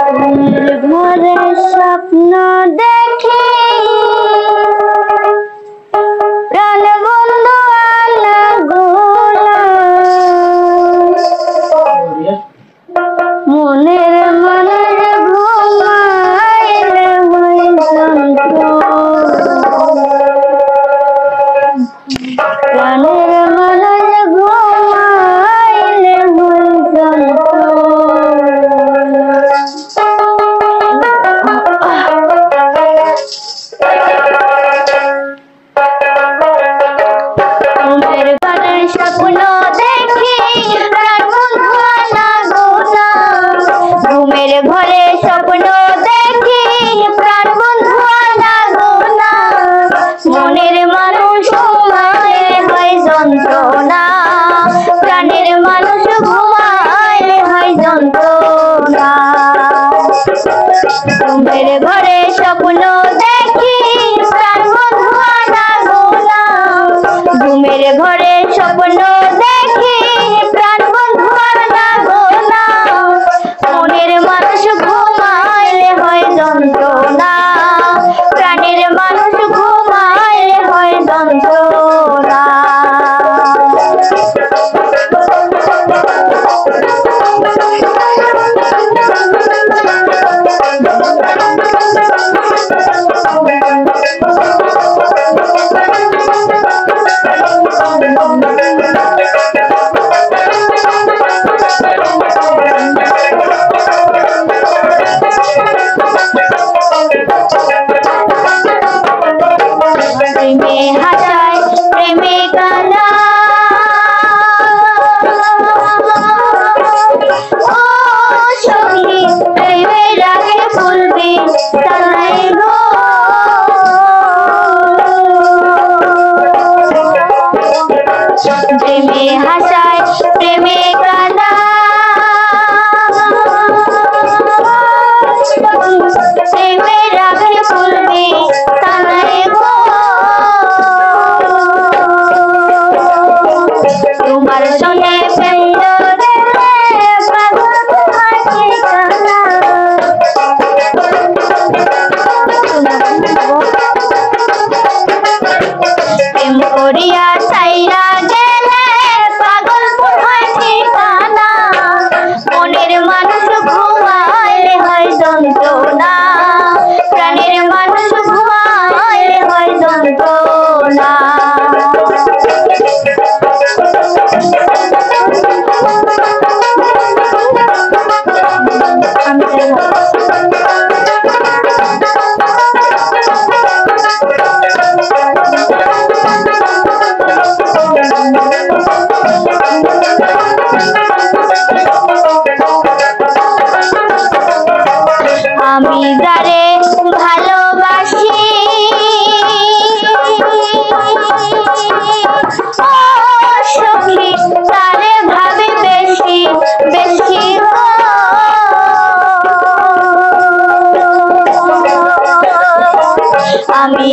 ঘরে স্বপ্ন দেখি প্রাণ বন্ধু আনা গোলা মনের মনের ঘুমাইলে হই প্রাণের মনের ঘুমাইলে হই স্বপ্ন দেখি প্রাণ বন্ধু আনা গোলা ঘুমের ঘরে স্বপ্ন দেখি প্রাণ বন্ধু আনা গোলা মনের মানুষ ঘুমায় হয় যন্ত্রণা প্রাণের মানুষ ঘুমায় হয় যন্ত্রণা ঘুমের ঘরে স্বপ্ন দেখি প্রাণ বন্ধু আনা গোলা ঘুমের ঘরে স্বপ্ন দেখি প্রাণ বন্ধু আনা গোলা মনের মানুষ ঘুমাইলে হয় যন্ত্রণা প্রাণের মানুষ ঘুমাইলে হয় যন্ত্রণা প্রেমে হাসায় প্রেমে কানা ও সখী প্রেমে রাগে ফুলবে তারাই গো প্রেমে হাসায় প্রেমে কানা প্রেমে রাগে ফুলবে তারাই গো তোমার সঙ্গে প্রেম করে পাগল তোমার ঠিকানা প্রেম করিয়া ছাইরা গেলে পাগল তোমার ঠিকানা মনের মানুষ ঘুমাইলে হয় যন্ত্রণা প্রাণের মানুষ ঘুমাইলে হয় যন্ত্রণা আমি যারে ভালোবাসি ও সখী তারে ভাবে বেশি বেশি আমি